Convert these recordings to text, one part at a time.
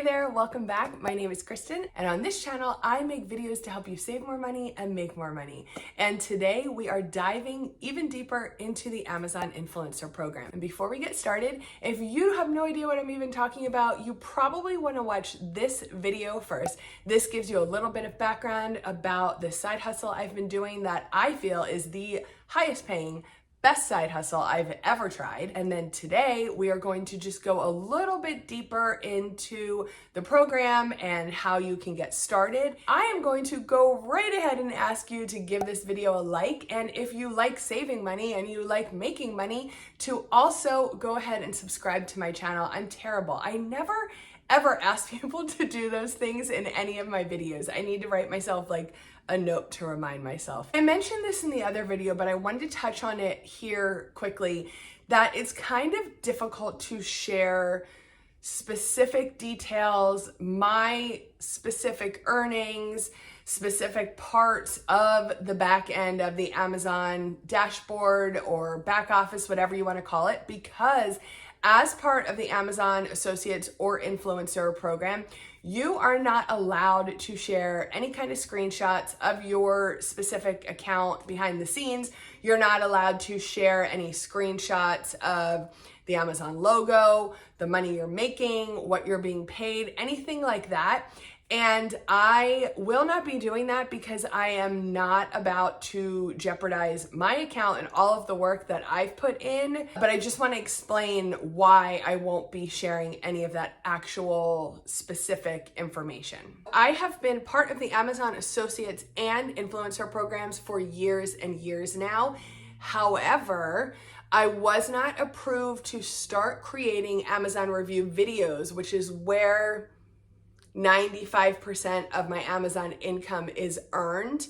there, welcome back. My name is Kristin, and on this channel, I make videos to help you save more money and make more money. And today we are diving even deeper into the Amazon Influencer Program. And before we get started, if you have no idea what I'm even talking about, you probably want to watch this video first. This gives you a little bit of background about the side hustle I've been doing that I feel is the highest paying, best side hustle I've ever tried. And then today we are going to just go a little bit deeper into the program and how you can get started. I am going to go right ahead and ask you to give this video a like, and if you like saving money and you like making money, to also go ahead and subscribe to my channel. I'm terrible. I never ever ask people to do those things in any of my videos. I need to write myself like a note to remind myself. I mentioned this in the other video, but I wanted to touch on it here quickly, that it's kind of difficult to share specific details, my specific earnings, specific parts of the back end of the Amazon dashboard or back office, whatever you want to call it, because as part of the Amazon Associates or Influencer Program, you are not allowed to share any kind of screenshots of your specific account behind the scenes. You're not allowed to share any screenshots of the Amazon logo, the money you're making, what you're being paid, anything like that. And I will not be doing that because I am not about to jeopardize my account and all of the work that I've put in. But I just want to explain why I won't be sharing any of that actual specific information. I have been part of the Amazon Associates and Influencer programs for years and years now. However, I was not approved to start creating Amazon review videos, which is where 95% of my Amazon income is earned,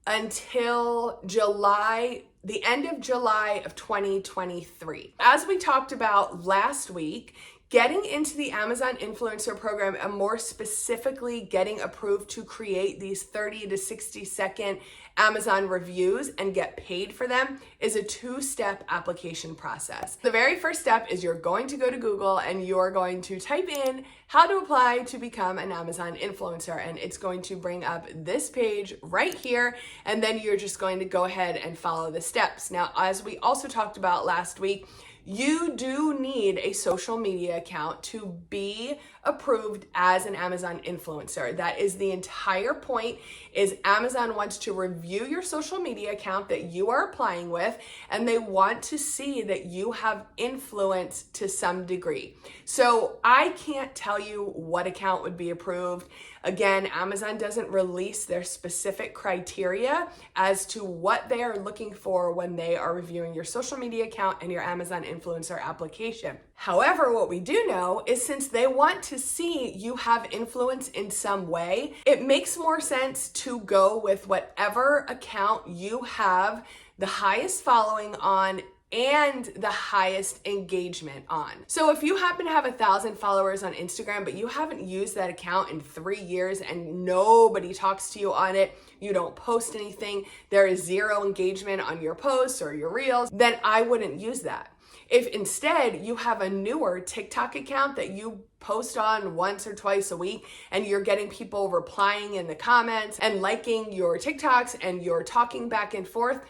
until the end of July of 2023. As we talked about last week, getting into the Amazon Influencer Program and more specifically getting approved to create these 30 to 60 second Amazon reviews and get paid for them is a two-step application process. The very first step is you're going to go to Google and you're going to type in how to apply to become an Amazon influencer, and it's going to bring up this page right here, and then you're just going to go ahead and follow the steps. Now, as we also talked about last week, you do need a social media account to be approved as an Amazon influencer. That is the entire point, is Amazon wants to review your social media account that you are applying with, and they want to see that you have influence to some degree. So I can't tell you what account would be approved. Again, Amazon doesn't release their specific criteria as to what they are looking for when they are reviewing your social media account and your Amazon influencer application. However, what we do know is since they want to see you have influence in some way, it makes more sense to go with whatever account you have the highest following on and the highest engagement on. So if you happen to have 1,000 followers on Instagram, but you haven't used that account in 3 years and nobody talks to you on it, you don't post anything, there is zero engagement on your posts or your reels, then I wouldn't use that. If instead you have a newer TikTok account that you post on once or twice a week and you're getting people replying in the comments and liking your TikToks and you're talking back and forth,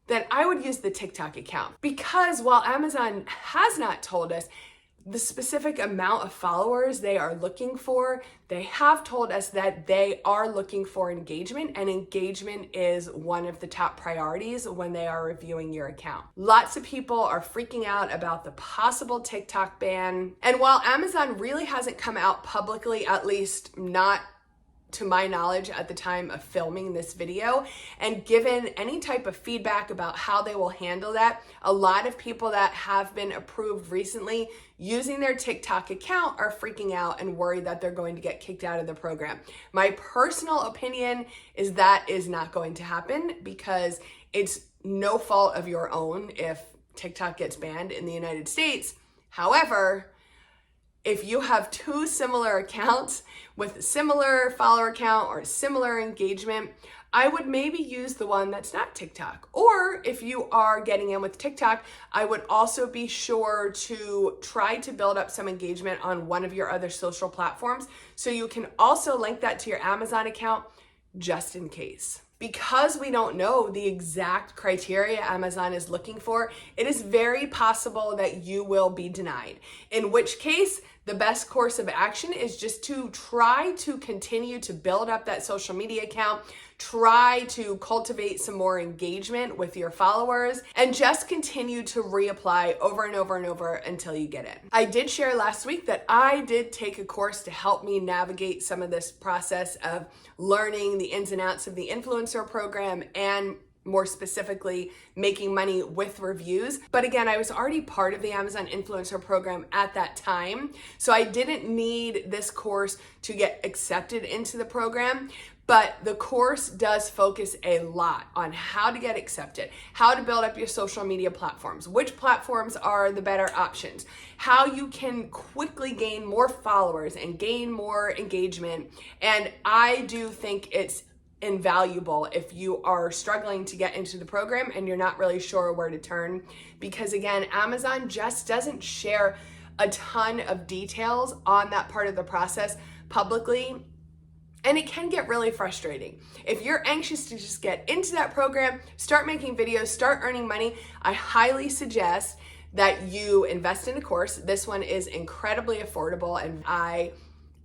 then I would use the TikTok account. Because while Amazon has not told us the specific amount of followers they are looking for, they have told us that they are looking for engagement, and engagement is one of the top priorities when they are reviewing your account. Lots of people are freaking out about the possible TikTok ban. And while Amazon really hasn't come out publicly, at least not to my knowledge at the time of filming this video, and given any type of feedback about how they will handle that, a lot of people that have been approved recently using their TikTok account are freaking out and worried that they're going to get kicked out of the program. My personal opinion is that is not going to happen because it's no fault of your own if TikTok gets banned in the United States. However, if you have two similar accounts with similar follower count or similar engagement, I would maybe use the one that's not TikTok. Or if you are getting in with TikTok, I would also be sure to try to build up some engagement on one of your other social platforms, so you can also link that to your Amazon account just in case. Because we don't know the exact criteria Amazon is looking for, it is very possible that you will be denied. In which case, the best course of action is just to try to continue to build up that social media account, try to cultivate some more engagement with your followers, and just continue to reapply over and over and over until you get it. I did share last week that I did take a course to help me navigate some of this process of learning the ins and outs of the influencer program and more specifically, making money with reviews. But again, I was already part of the Amazon influencer program at that time, so I didn't need this course to get accepted into the program. But the course does focus a lot on how to get accepted, how to build up your social media platforms, which platforms are the better options, how you can quickly gain more followers and gain more engagement. And I do think it's invaluable if you are struggling to get into the program and you're not really sure where to turn, because again, Amazon just doesn't share a ton of details on that part of the process publicly, and it can get really frustrating. If you're anxious to just get into that program, start making videos, start earning money, I highly suggest that you invest in a course. This one is incredibly affordable, and I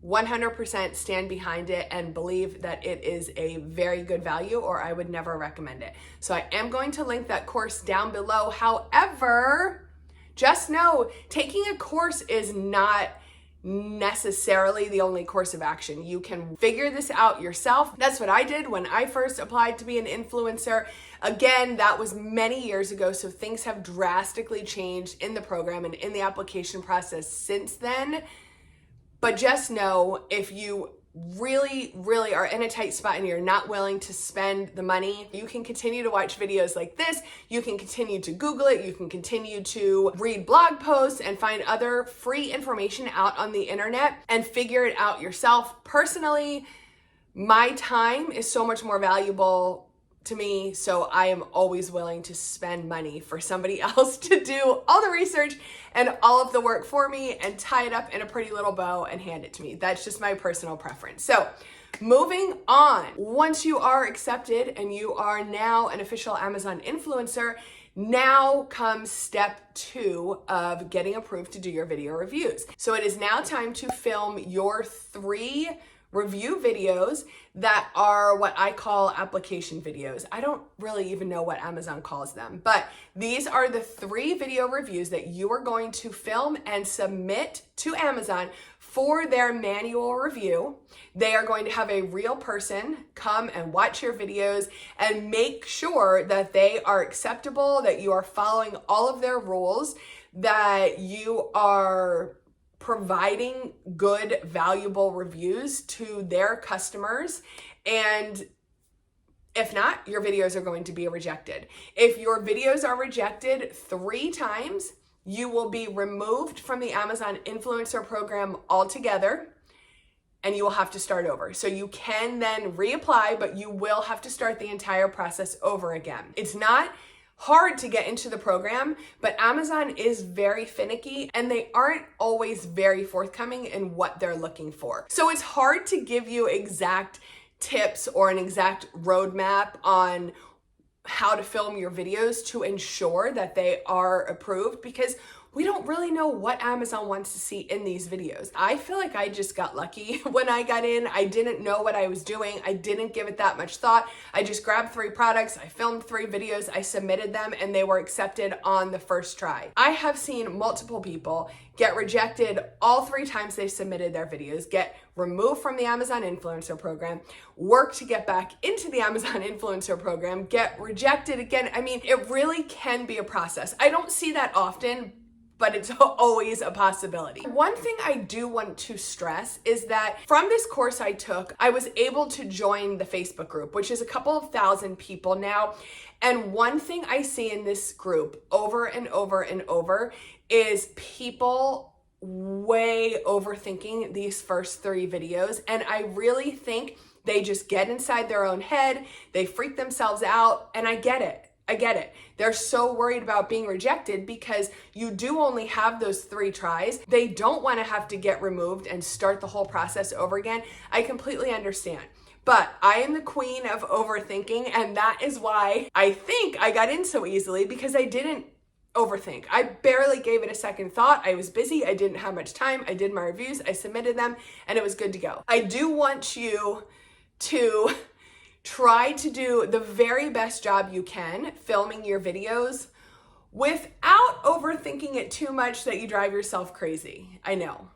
100% stand behind it and believe that it is a very good value, or I would never recommend it. So I am going to link that course down below. However, just know taking a course is not necessarily the only course of action. You can figure this out yourself. That's what I did when I first applied to be an influencer. Again, that was many years ago, so things have drastically changed in the program and in the application process since then. But just know, if you really are in a tight spot and you're not willing to spend the money, you can continue to watch videos like this, you can continue to Google it, you can continue to read blog posts and find other free information out on the internet and figure it out yourself. Personally, my time is so much more valuable to me, so I am always willing to spend money for somebody else to do all the research and all of the work for me and tie it up in a pretty little bow and hand it to me. That's just my personal preference. So moving on, once you are accepted and you are now an official Amazon influencer, now comes step 2 of getting approved to do your video reviews. So it is now time to film your 3 review videos that are what I call application videos. I don't really even know what Amazon calls them, but these are the 3 video reviews that you are going to film and submit to Amazon for their manual review. They are going to have a real person come and watch your videos and make sure that they are acceptable, that you are following all of their rules, that you are providing good, valuable reviews to their customers. And if not, your videos are going to be rejected. If your videos are rejected 3 times, you will be removed from the Amazon influencer program altogether, and you will have to start over. So you can then reapply, but you will have to start the entire process over again. It's not hard to get into the program, but Amazon is very finicky and they aren't always very forthcoming in what they're looking for. So it's hard to give you exact tips or an exact roadmap on how to film your videos to ensure that they are approved, because we don't really know what Amazon wants to see in these videos. I feel like I just got lucky when I got in. I didn't know what I was doing. I didn't give it that much thought. I just grabbed 3 products, I filmed 3 videos, I submitted them, and they were accepted on the first try. I have seen multiple people get rejected all 3 times they submitted their videos, get removed from the Amazon influencer program, work to get back into the Amazon influencer program, get rejected again. I mean, it really can be a process. I don't see that often, but it's always a possibility. One thing I do want to stress is that from this course I took, I was able to join the Facebook group, which is a couple of thousand people now. And one thing I see in this group over and over and over is people way overthinking these first 3 videos, and I really think they just get inside their own head, they freak themselves out, and I get it. They're so worried about being rejected because you do only have those 3 tries. They don't want to have to get removed and start the whole process over again. I completely understand. But I am the queen of overthinking, and that is why I think I got in so easily, because I didn't overthink. I barely gave it a second thought. I was busy. I didn't have much time. I did my reviews. I submitted them, and it was good to go. I do want you to try to do the very best job you can filming your videos without overthinking it too much that you drive yourself crazy. I know.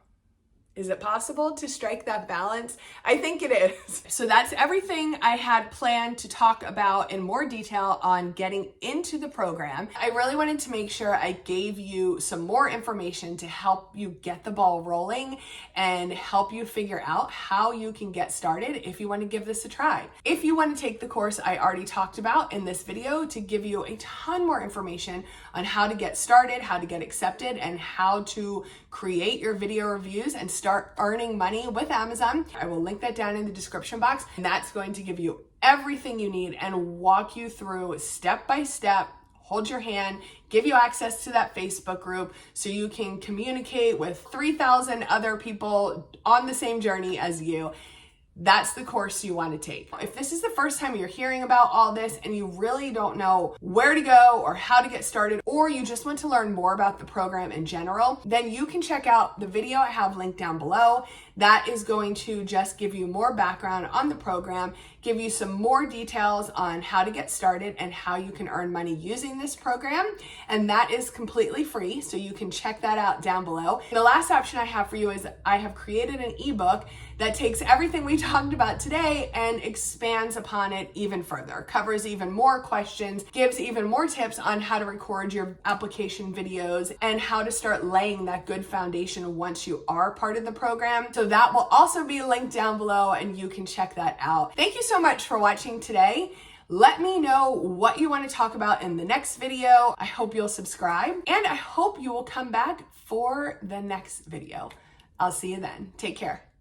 Is it possible to strike that balance? I think it is. So that's everything I had planned to talk about in more detail on getting into the program. I really wanted to make sure I gave you some more information to help you get the ball rolling and help you figure out how you can get started if you want to give this a try. If you want to take the course I already talked about in this video to give you a ton more information on how to get started, how to get accepted, and how to create your video reviews and start earning money with Amazon, I will link that down in the description box. And that's going to give you everything you need and walk you through step by step, hold your hand, give you access to that Facebook group so you can communicate with 3,000 other people on the same journey as you. That's the course you want to take. If this is the first time you're hearing about all this and you really don't know where to go or how to get started, or you just want to learn more about the program in general, then you can check out the video I have linked down below. That is going to just give you more background on the program, give you some more details on how to get started and how you can earn money using this program. And that is completely free, so you can check that out down below. The last option I have for you is I have created an ebook that takes everything we talked about today and expands upon it even further, covers even more questions, gives even more tips on how to record your application videos and how to start laying that good foundation once you are part of the program. So that will also be linked down below and you can check that out. Thank you so much for watching today. Let me know what you want to talk about in the next video. I hope you'll subscribe and I hope you will come back for the next video. I'll see you then. Take care.